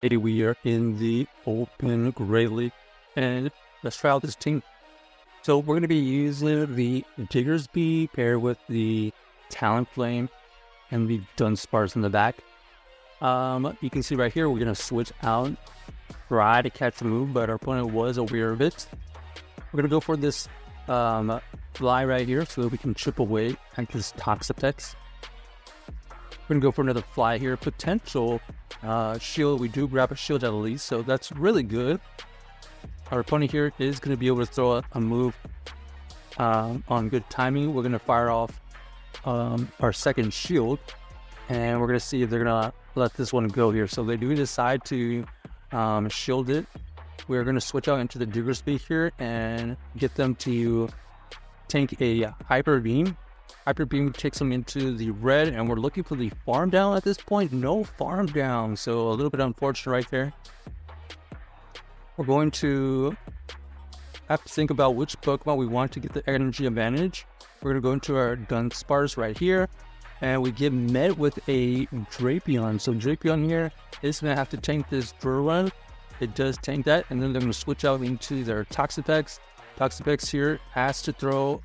We are in the open Great League, and let's try out this team. So we're going to be using the Diggersby paired with the Talonflame and the Dunsparce in the back. You can see right here, we're going to switch out, try to catch the move, but our opponent was aware of it. We're going to go for this fly right here so that we can chip away at this Toxapex. We're going to go for another fly here. Potential shield. We do grab a shield at least, so that's really good. Our opponent here is going to be able to throw a move on good timing. We're going to fire off our second shield, and we're going to see if they're going to let this one go here. So they do decide to shield it. We're going to switch out into the Diggersby here and get them to tank a Hyper Beam. Hyper Beam takes them into the red, and we're looking for the farm down at this point. No farm down, so a little bit unfortunate right there. We're going to have to think about which Pokemon we want to get the energy advantage. We're going to go into our Dunsparce right here, and we get met with a Drapion. So Drapion here is going to have to tank this Durarun. It does tank that, and then they're going to switch out into their Toxapex. Toxapex here has to throw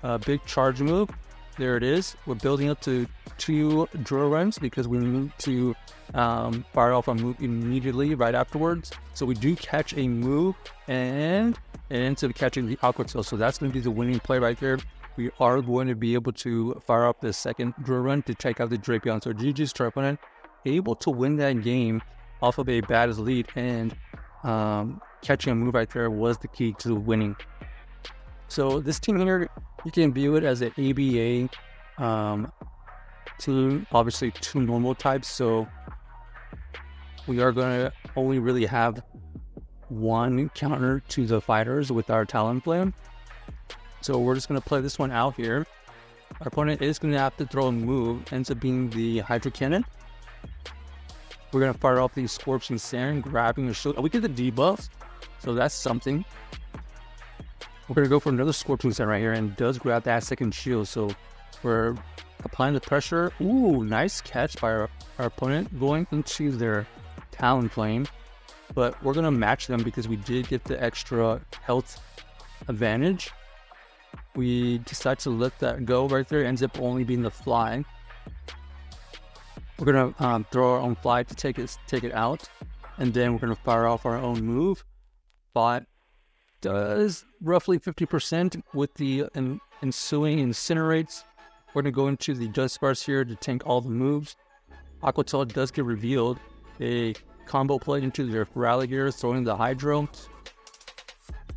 a big charge move. There it is. We're building up to 2 Duraruns because we need to fire off a move immediately right afterwards. So we do catch a move, and it ends up catching the Aqua Tail. So that's going to be the winning play right there. We are going to be able to fire off the second Durarun to take out the Drapion. So GG's to our opponent, able to win that game off of a bad lead, and catching a move right there was the key to winning. So this team here, you can view it as an ABA team, obviously 2 normal types, so we are going to only really have 1 counter to the fighters with our Talonflame. So we're just going to play this one out here. Our opponent is going to have to throw a move, ends up being the Hydro Cannon. We're going to fire off the Scorching Sand, grabbing the shield. We get the debuff, so that's something. We're going to go for another Scorching Sand right here, and does grab that second shield. So we're applying the pressure. Ooh, nice catch by our opponent going into their Talonflame. But we're going to match them because we did get the extra health advantage. We decide to let that go right there. It ends up only being the fly. We're going to throw our own fly to take it out. And then we're going to fire off our own move. But does roughly 50% with the ensuing Incinerates. We're going to go into the Dunsparce here to tank all the moves. Aqua Tail does get revealed. A combo play into their Feraligatr, throwing the Hydro.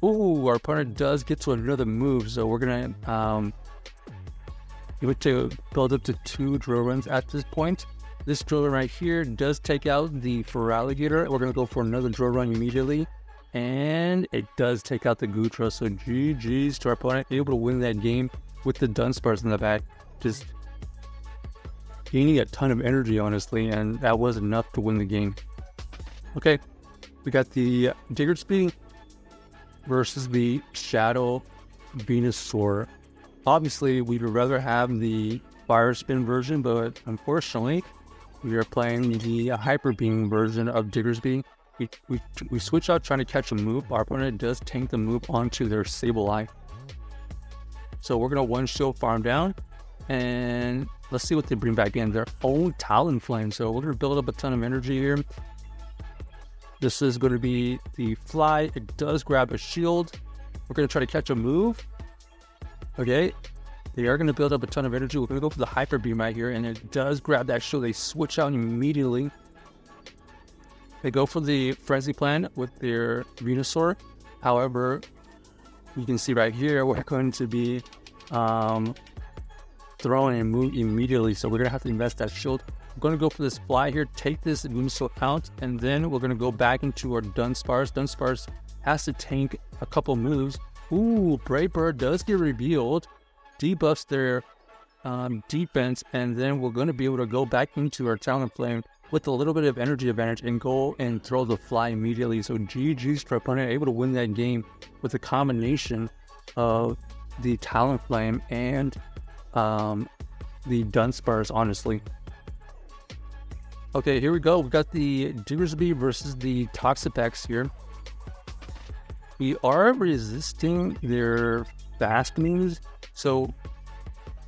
Ooh, our opponent does get to another move, so we're going to give it to build up to 2 Duraruns at this point. This Durarun right here does take out the Feraligatr. We're going to go for another Durarun immediately. And it does take out the Gutra, so GG's to our opponent, able to win that game with the Dunsparce in the back. Just gaining a ton of energy, honestly, and that was enough to win the game. Okay, we got the Diggersby versus the Shadow Venusaur. Obviously, we'd rather have the Fire Spin version, but unfortunately, we are playing the Hyper Beam version of Diggersby. We switch out trying to catch a move. Our opponent does tank the move onto their Sableye. So we're going to 1-shield farm down. And let's see what they bring back in. Their own Talonflame. So we're going to build up a ton of energy here. This is going to be the fly. It does grab a shield. We're going to try to catch a move. Okay. They are going to build up a ton of energy. We're going to go for the Hyper Beam right here. And it does grab that shield. They switch out immediately. They go for the Frenzy Plan with their Venusaur. However, you can see right here, we're going to be throwing a move immediately. So we're going to have to invest that shield. We're going to go for this fly here, take this Venusaur out, and then we're going to go back into our Dunsparce. Dunsparce has to tank a couple moves. Ooh, Brave Bird does get revealed. Debuffs their defense, and then we're going to be able to go back into our Talonflame with a little bit of energy advantage and go and throw the fly immediately. So GG's to our opponent, able to win that game with a combination of the Talonflame and the Dunsparce, honestly. Okay, here we go. We got the Diggersby versus the Toxapex here. We are resisting their fast moves, so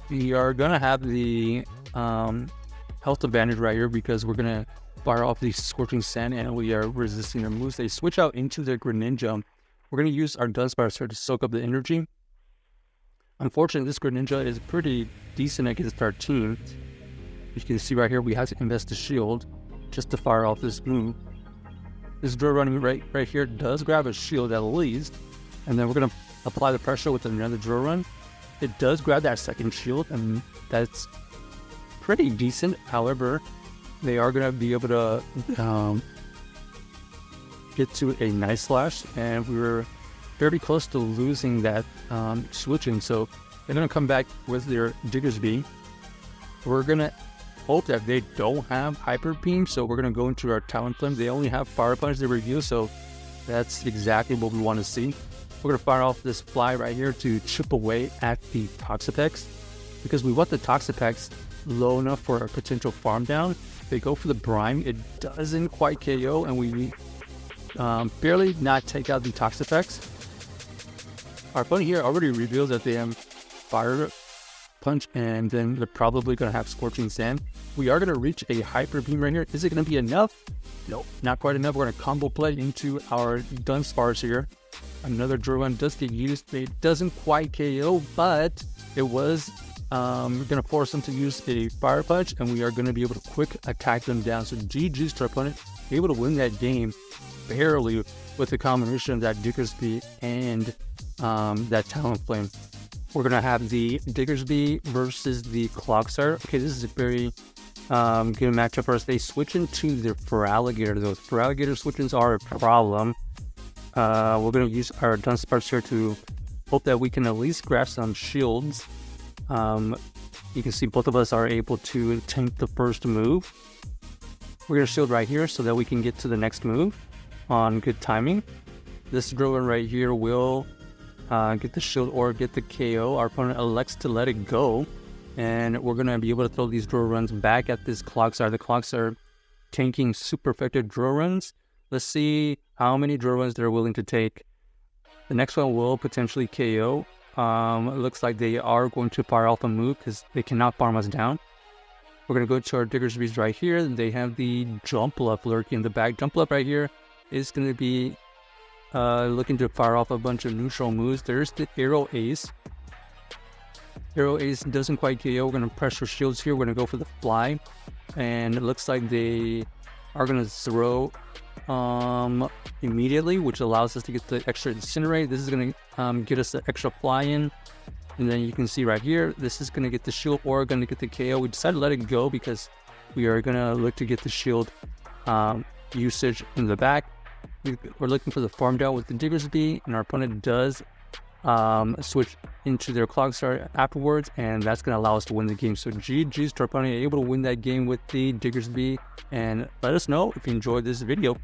we are gonna have the health advantage right here because we're gonna fire off the Scorching Sand and we are resisting their moves. They switch out into their Greninja. We're gonna use our Dunsparce here to soak up the energy. Unfortunately, this Greninja is pretty decent against our team. You can see right here, we have to invest a shield just to fire off this move. This drill running right here does grab a shield at least, and then we're going to apply the pressure with another drill run. It does grab that second shield, and that's pretty decent. However, they are going to be able to get to a nice slash, and we were very close to losing that switching. So they're going to come back with their Diggersby. We're going to hope that they don't have Hyper Beam, so we're going to go into our Talonflame. They only have Fire Punch to review, so that's exactly what we want to see. We're going to fire off this fly right here to chip away at the Toxapex, because we want the Toxapex low enough for a potential farm down. If they go for the Brine, it doesn't quite KO, and we barely not take out the Toxapex. Our opponent here already reveals that they have Fire Punch, and then they're probably going to have Scorching Sand. We are going to reach a Hyper Beam right here. Is it going to be enough? Nope, not quite enough. We're going to combo play into our Dunsparce here. Another drill run does get used. It doesn't quite KO, but it was going to force them to use a Fire Punch, and we are going to be able to quick attack them down. So GG's to our opponent, able to win that game barely with the combination of that Diggersby and that Talonflame. We're going to have the Diggersby versus the Clogsire. Okay, this is a very good matchup for us. They switch into their Feraligatr. Those Feraligatr switch-ins are a problem. We're going to use our Dunsparce here to hope that we can at least grab some shields. You can see both of us are able to tank the first move. We're going to shield right here so that we can get to the next move on good timing. This drill run right here will get the shield or get the KO. Our opponent elects to let it go, and we're going to be able to throw these drill runs back at this Clogsire. The Clogsire tanking super effective drill runs. Let's see how many drill runs they're willing to take. The next one will potentially KO. It looks like they are going to fire off a move because they cannot farm us down. We're going to go to our Diggersbys right here. They have the Jumpluff lurking in the back. Jumpluff right here is going to be looking to fire off a bunch of neutral moves. There's the Arrow Ace. Arrow Ace doesn't quite KO. We're going to pressure shields here. We're going to go for the fly. And it looks like they are going to throw immediately, which allows us to get the extra Incinerate. This is going to get us the extra fly in. And then you can see right here, this is going to get the shield or going to get the KO. We decided to let it go because we are going to look to get the shield usage in the back. We're looking for the farm down with the Diggersby, and our opponent does switch into their Clogsire afterwards, and that's going to allow us to win the game. So GG's to our opponent, able to win that game with the Diggersby, and let us know if you enjoyed this video.